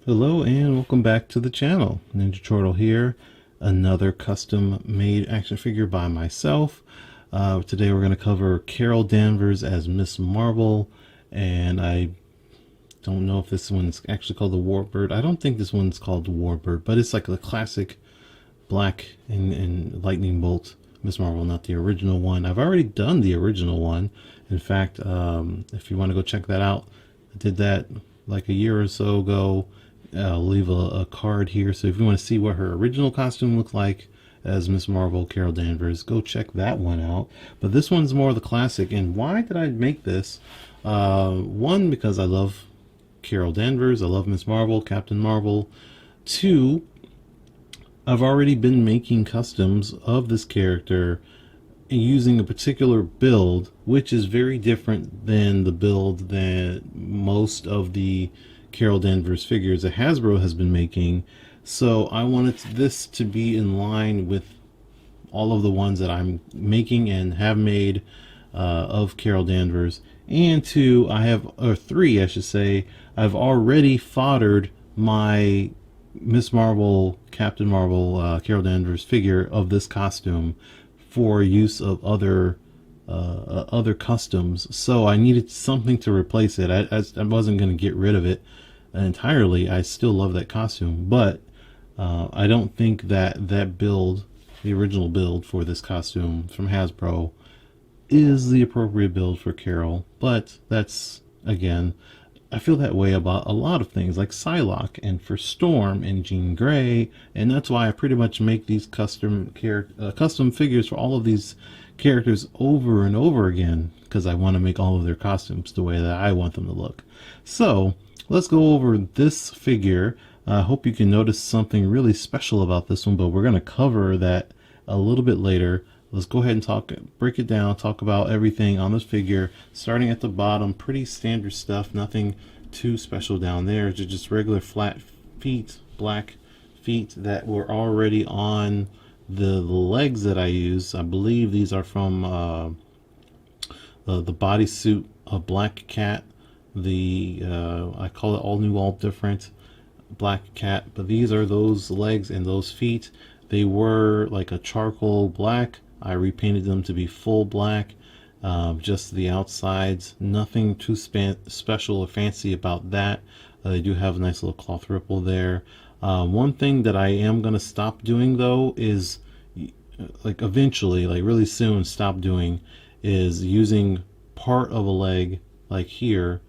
Hello and welcome back to the channel. Ninja Turtle here, another custom made action figure by myself. Today we're going to cover Carol Danvers as Miss Marvel, and I don't know if this one's actually called the Warbird. I don't think this one's called the Warbird, but it's like the classic black and lightning bolt Miss Marvel, not the original one. I've already done the original one. In fact, if you want to go check that out, I did that like a year or so ago. I'll leave a card here, so if you want to see what her original costume looked like as Miss Marvel, Carol Danvers, go check that one out. But this one's more the classic. And why did I make this? One, because I love Carol Danvers, I love Miss Marvel, Captain Marvel. Two, I've already been making customs of this character using a particular build, which is very different than the build that most of the Carol Danvers figures that Hasbro has been making. So I wanted this to be in line with all of the ones that I'm making and have made of Carol Danvers. And two, or three, I should say, I've already foddered my Miss Marvel, Captain Marvel, Carol Danvers figure of this costume for use of other customs. So I needed something to replace it. I wasn't going to get rid of it entirely. I still love that costume, but I don't think that build, the original build for this costume from Hasbro, is the appropriate build for Carol. But that's, again, I feel that way about a lot of things like Psylocke and for Storm and Jean Grey, and that's why I pretty much make these custom figures for all of these characters over and over again, because I want to make all of their costumes the way that I want them to look. So let's go over this figure. I hope you can notice something really special about this one, but we're going to cover that a little bit later. Let's go ahead and break it down, talk about everything on this figure, starting at the bottom. Pretty standard stuff, nothing too special down there. Just regular flat feet, black feet that were already on the legs that I use. I believe these are from the bodysuit of Black Cat. I call it all new, all different Black Cat, but these are those legs and those feet. They were like a charcoal black. I repainted them to be full black, just the outsides. Nothing too special or fancy about that. They do have a nice little cloth ripple there. One thing that I am going to stop doing, though, is like eventually, like really soon, stop doing is using part of a leg, like here,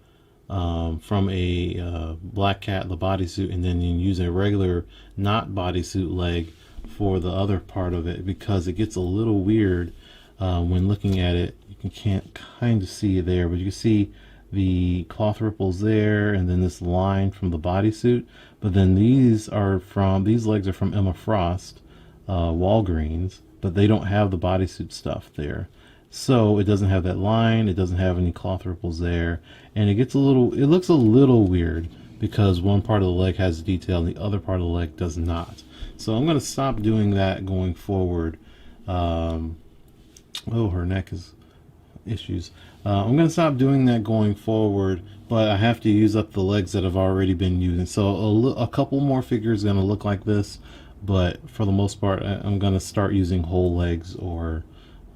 from a Black Cat, the bodysuit, and then you use a regular not bodysuit leg for the other part of it, because it gets a little weird when looking at it. You can't kind of see it there, but you can see the cloth ripples there, and then this line from the bodysuit. But then these legs are from Emma Frost, Walgreens, but they don't have the bodysuit stuff there. So it doesn't have that line, it doesn't have any cloth ripples there, and it looks a little weird because one part of the leg has detail and the other part of the leg does not. So I'm going to stop doing that going forward. Oh, her neck is issues. I'm going to stop doing that going forward, but I have to use up the legs that I've already been using. So a couple more figures are going to look like this, but for the most part, I'm going to start using whole legs or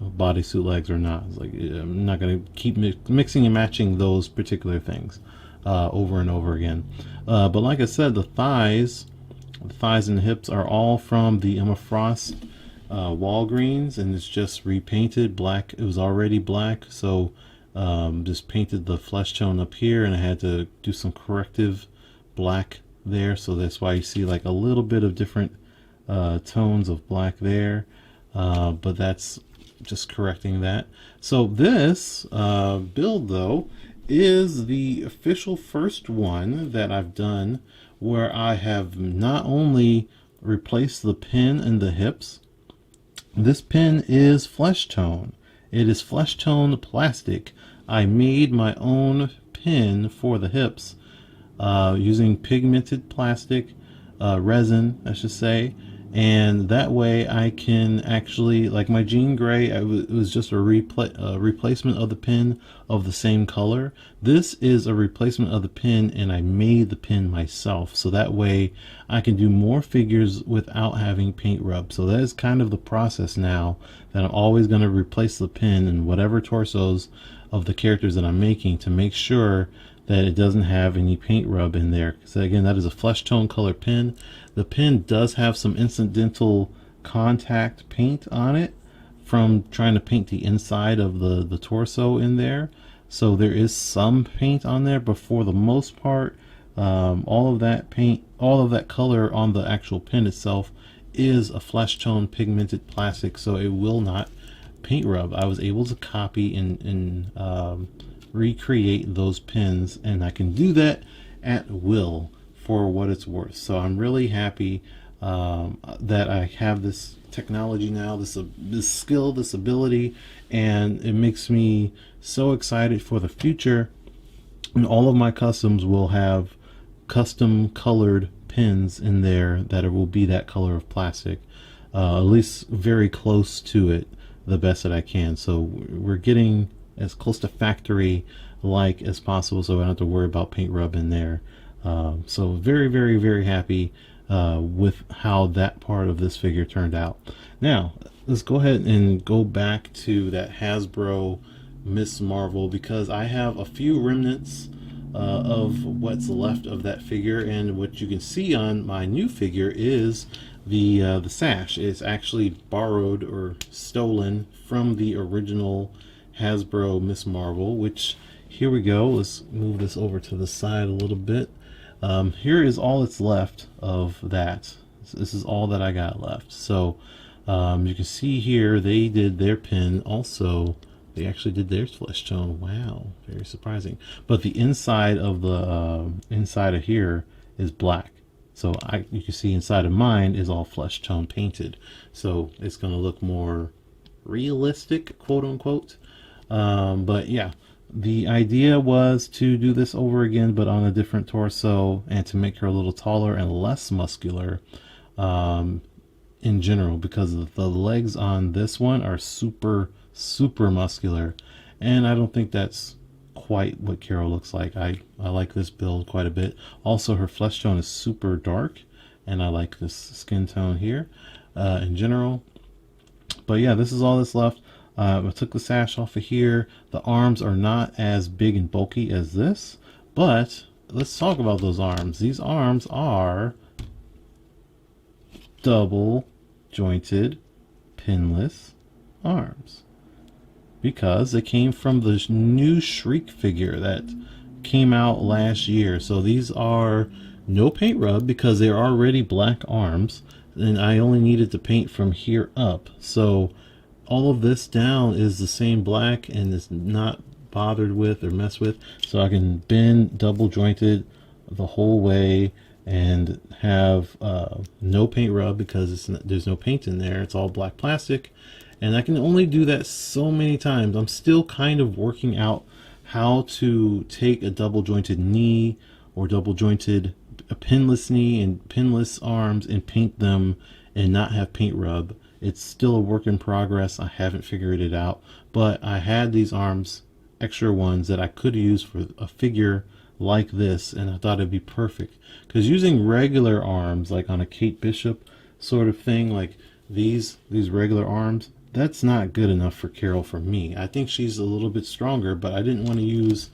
bodysuit legs or not. I'm not going to keep mixing and matching those particular things over and over again. But like I said, the thighs and the hips are all from the Emma Frost Walgreens, and it's just repainted black. It was already black, so just painted the flesh tone up here, and I had to do some corrective black there, so that's why you see like a little bit of different tones of black there, but that's just correcting that. So this build, though, is the official first one that I've done where I have not only replaced the pin and the hips. This pin is flesh tone. It is flesh tone plastic. I made my own pin for the hips using pigmented plastic, resin, I should say, and that way I can actually, like my Jean Grey, it was just a replacement of the pin of the same color. This is a replacement of the pin, and I made the pin myself, so that way I can do more figures without having paint rub. So that is kind of the process now, that I'm always going to replace the pin in whatever torsos of the characters that I'm making, to make sure that it doesn't have any paint rub in there. So again, that is a flesh tone color pin. The pin does have some incidental contact paint on it from trying to paint the inside of the torso in there. So there is some paint on there, but for the most part, all of that paint, all of that color on the actual pin itself is a flesh tone pigmented plastic, so it will not paint rub. I was able to copy and recreate those pins, and I can do that at will for what it's worth. So I'm really happy that I have this technology now, this skill, this ability, and it makes me so excited for the future. And all of my customs will have custom colored pins in there that will be that color of plastic, at least very close to it, the best that I can. So we're getting as close to factory like as possible, so I don't have to worry about paint rub in there. So very, very, very happy with how that part of this figure turned out. Now let's go ahead and go back to that Hasbro Miss Marvel, because I have a few remnants of what's left of that figure, and what you can see on my new figure is the sash. It's actually borrowed or stolen from the original Hasbro Miss Marvel, which, here we go, let's move this over to the side a little bit. Here is all that's left of that. This is all that I got left. So you can see here they did their pin also. They actually did their flesh tone. Wow, very surprising. But the inside of the inside of here is black. So you can see inside of mine is all flesh tone painted. So it's going to look more realistic, quote unquote. But yeah, the idea was to do this over again, but on a different torso, and to make her a little taller and less muscular in general, because the legs on this one are super muscular, and I don't think that's quite what Carol looks like. I like this build quite a bit. Also, her flesh tone is super dark, and I like this skin tone here in general. But yeah, this is all that's left. I took the sash off of here. The arms are not as big and bulky as this, but let's talk about those arms. These arms are double jointed pinless arms, because they came from the new Shriek figure that came out last year. So these are no paint rub, because they're already black arms, and I only needed to paint from here up. So all of this down is the same black, and it's not bothered with or messed with. So I can bend double jointed the whole way and have no paint rub, because there's no paint in there. It's all black plastic. And I can only do that so many times. I'm still kind of working out how to take a double jointed knee, or double jointed a pinless knee and pinless arms, and paint them and not have paint rub. It's still a work in progress. I haven't figured it out, but I had these arms, extra ones, that I could use for a figure like this, and I thought it'd be perfect. Because using regular arms, like on a Kate Bishop sort of thing, like these regular arms, that's not good enough for Carol for me. I think she's a little bit stronger, but I didn't want to use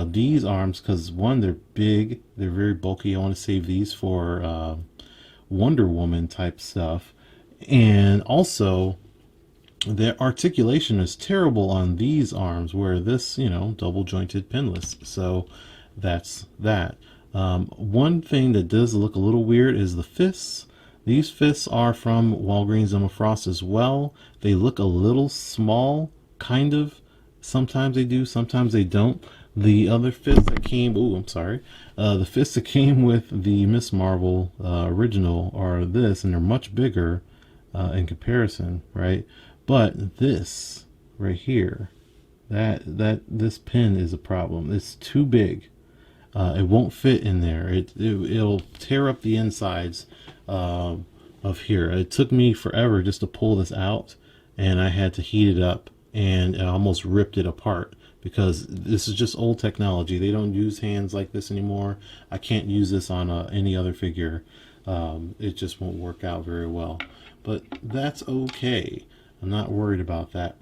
these arms, because one, they're big, they're very bulky. I want to save these for Wonder Woman type stuff. And also, the articulation is terrible on these arms, where this, double jointed pinless. So that's that. One thing that does look a little weird is the fists. These fists are from Walgreens Emma Frost as well. They look a little small, kind of. Sometimes they do, sometimes they don't. The other fists that came, the fists that came with the Miss Marvel original are this, and they're much bigger in comparison, right? But this right here, this pin is a problem. It's too big. It won't fit in there. It'll tear up the insides of here. It took me forever just to pull this out, and I had to heat it up, and it almost ripped it apart because this is just old technology. They don't use hands like this anymore. I can't use this on any other figure. It just won't work out very well, but that's okay. I'm not worried about that.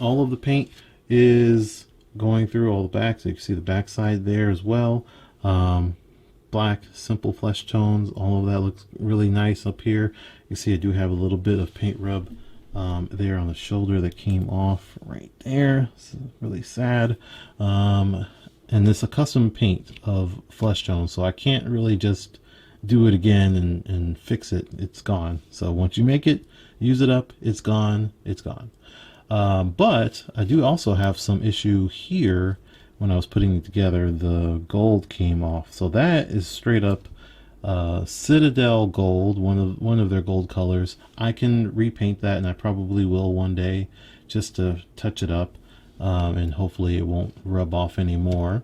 All of the paint is going through all the back, so you can see the back side there as well. Black, simple flesh tones, all of that looks really nice up here. You see I do have a little bit of paint rub there on the shoulder that came off right there. It's really sad. And this is a custom paint of flesh tones, so I can't really just do it again and fix it. It's gone. So once you make it, use it up, it's gone, it's gone. But I do also have some issue here. When I was putting it together, the gold came off. So that is straight up Citadel gold, one of their gold colors. I can repaint that, and I probably will one day, just to touch it up, and hopefully it won't rub off anymore.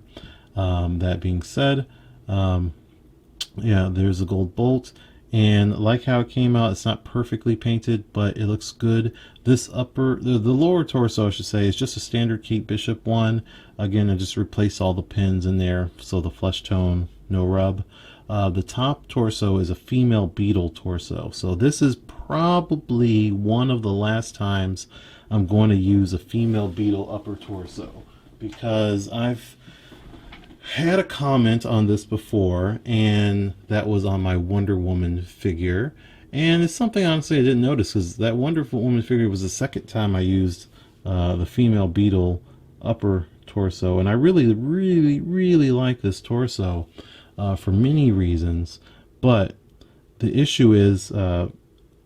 That being said, yeah, there's a gold bolt, and like how it came out, it's not perfectly painted, but it looks good. This the lower torso, I should say, is just a standard Kate Bishop one. Again, I just replaced all the pins in there, so the flesh tone, no rub. The top torso is a female beetle torso, so this is probably one of the last times I'm going to use a female beetle upper torso, because I've had a comment on this before, and that was on my Wonder Woman figure, and it's something honestly I didn't notice, because that Wonder Woman figure was the second time I used the female beetle upper torso, and I really like this torso for many reasons. But the issue is I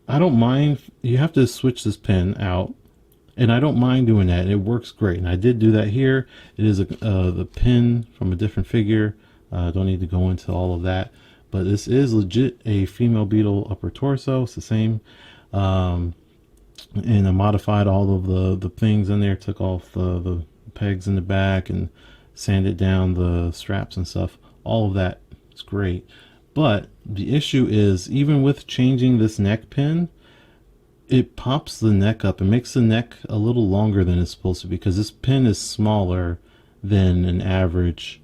don't mind, you have to switch this pin out, and I don't mind doing that. It works great, and I did do that here. It is the pin from a different figure. Don't need to go into all of that, but this is legit a female beetle upper torso. It's the same, and I modified all of the things in there. Took off the pegs in the back and sanded down the straps and stuff. All of that is great, but the issue is, even with changing this neck pin, it pops the neck up. It makes the neck a little longer than it's supposed to be, because this pin is smaller than an average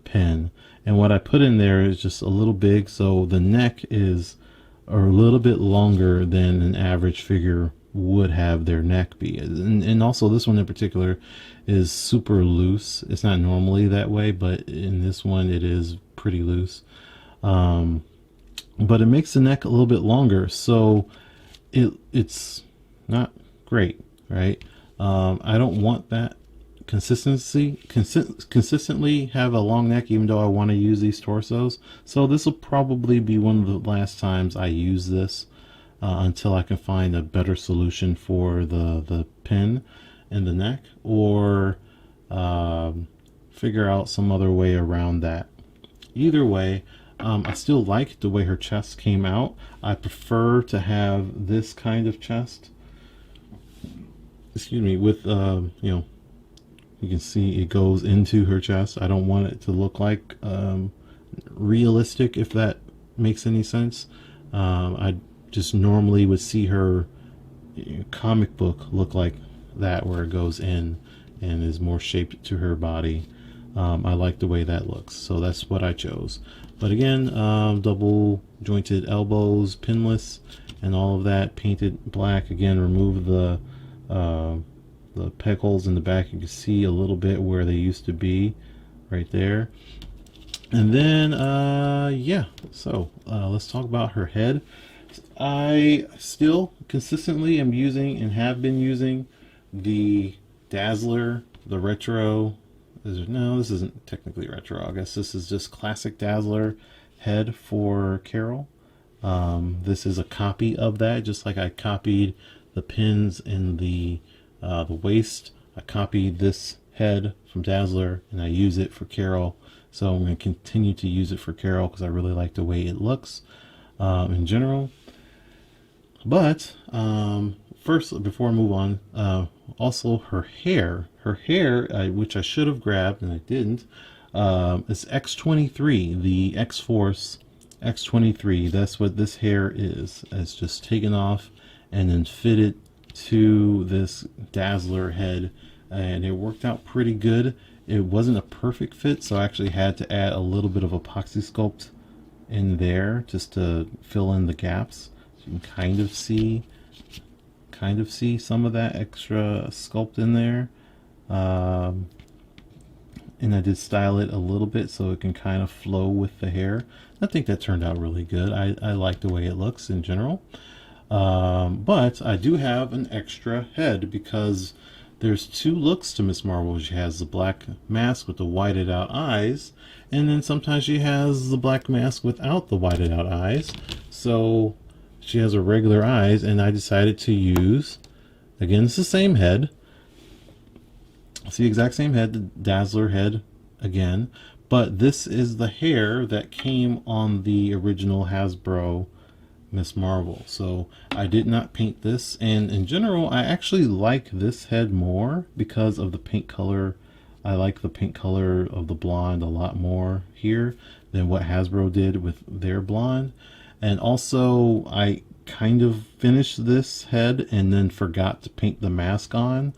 pin, and what I put in there is just a little big, so the neck is a little bit longer than an average figure would have their neck be. And also this one in particular is super loose. It's not normally that way, but in this one it is pretty loose. But it makes the neck a little bit longer, so it's not great, right? I don't want that consistently have a long neck, even though I want to use these torsos. So this will probably be one of the last times I use this, until I can find a better solution for the pin in the neck, or figure out some other way around that. Either way, I still like the way her chest came out. I prefer to have this kind of chest, excuse me, with you know, you can see it goes into her chest. I don't want it to look like realistic, if that makes any sense. I just normally would see her comic book look like that, where it goes in and is more shaped to her body. I like the way that looks, so that's what I chose. But again, double jointed elbows, pinless, and all of that, painted black. Again, remove the peg holes in the back. You can see a little bit where they used to be, right there. And then yeah, so let's talk about her head. I still consistently am using, and have been using, the Dazzler, the retro. No, this isn't technically retro. I guess this is just classic Dazzler head for Carol. This is a copy of that, just like I copied the pins in the waist. I copied this head from Dazzler, and I use it for Carol. So I'm going to continue to use it for Carol, because I really like the way it looks in general. But first, before I move on, also her hair, which I should have grabbed and I didn't, is X-23, the X-Force X23, that's what this hair is. It's just taken off and then fitted to this Dazzler head, and it worked out pretty good. It wasn't a perfect fit, so I actually had to add a little bit of epoxy sculpt in there just to fill in the gaps. So you can kind of see some of that extra sculpt in there. And I did style it a little bit so it can kind of flow with the hair. I think that turned out really good. I like the way it looks in general. But I do have an extra head because there's two looks to Miss Marvel. She has the black mask with the whited out eyes, and then sometimes she has the black mask without the whited out eyes. So she has a regular eyes, and I decided to use, again, it's the same head. It's the exact same head, the Dazzler head again, but this is the hair that came on the original Hasbro Miss Marvel. So I did not paint this, and in general I actually like this head more because of the paint color. I like the paint color of the blonde a lot more here than what Hasbro did with their blonde. And also I kind of finished this head and then forgot to paint the mask on,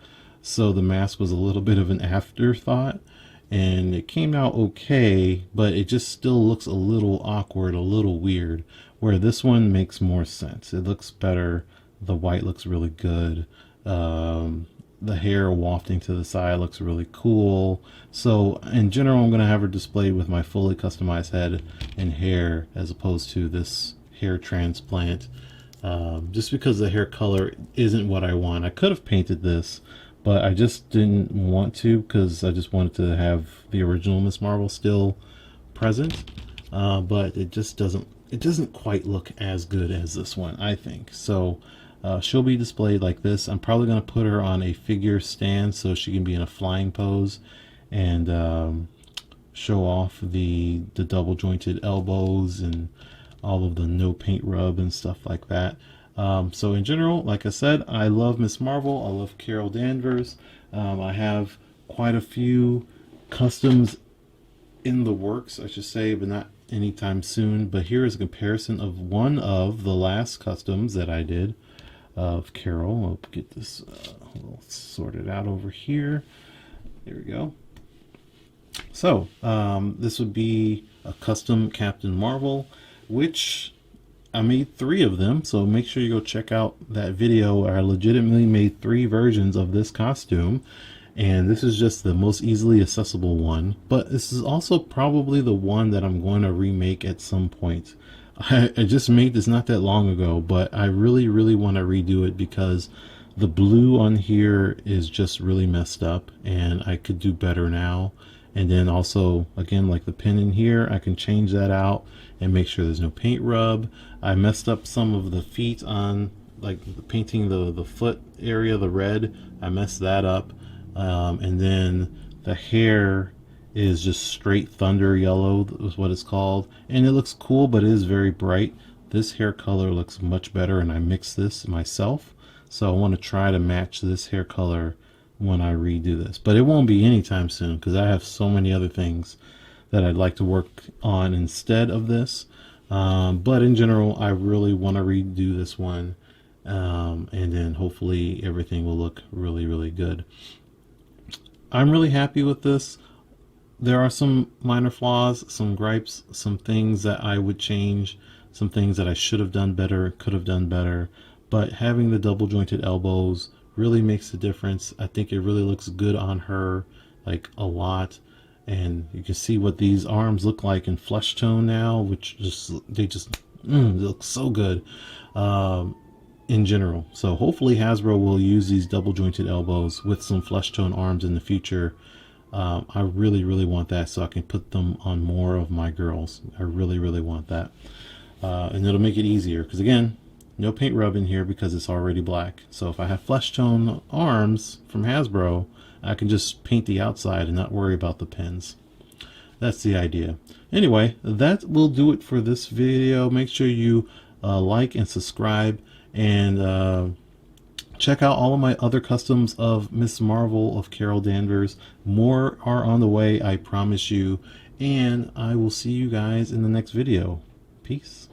so the mask was a little bit of an afterthought, and it came out okay, but it just still looks a little awkward, a little weird, where this one makes more sense. It looks better. The white looks really good. The hair wafting to the side looks really cool. So in general, I'm going to have her displayed with my fully customized head and hair as opposed to this hair transplant, just because the hair color isn't what I want. I could have painted this, but I just didn't want to because I just wanted to have the original Miss Marvel still present. But it just doesn't quite look as good as this one, I think. So she'll be displayed like this. I'm probably going to put her on a figure stand so she can be in a flying pose and show off the double jointed elbows and all of the no paint rub and stuff like that. So in general, like I said, I love Miss Marvel. I love Carol Danvers. I have quite a few customs in the works, I should say, but not anytime soon. But here is a comparison of one of the last customs that I did of Carol. I'll get this sorted out over here. There we go. So this would be a custom Captain Marvel, which I made 3 of them, so make sure you go check out that video. I legitimately made 3 versions of this costume, and this is just the most easily accessible one, but this is also probably the one that I'm going to remake at some point. I just made this not that long ago, but I really want to redo it because the blue on here is just really messed up, and I could do better now. And then also, again, like the pin in here, I can change that out and make sure there's no paint rub. I messed up some of the feet on, like painting the foot area, the red. I messed that up. And then the hair is just straight thunder yellow is what it's called. And it looks cool, but it is very bright. This hair color looks much better, and I mixed this myself. So I want to try to match this hair color when I redo this, but it won't be anytime soon because I have so many other things that I'd like to work on instead of this. But in general, I really want to redo this one, and then hopefully everything will look really good. I'm really happy with this. There are some minor flaws, some gripes, some things that I would change, some things that I should have done better, could have done better, but having the double jointed elbows really makes a difference. I think it really looks good on her, like a lot. And you can see what these arms look like in flesh tone now, which they look so good in general. So hopefully Hasbro will use these double jointed elbows with some flesh tone arms in the future. I really want that so I can put them on more of my girls. I really want that. And it'll make it easier because, again, no paint rub in here because it's already black. So if I have flesh tone arms from Hasbro, I can just paint the outside and not worry about the pins. That's the idea. Anyway, that will do it for this video. Make sure you like and subscribe, and check out all of my other customs of Miss Marvel of Carol Danvers. More are on the way, I promise you. And I will see you guys in the next video. Peace.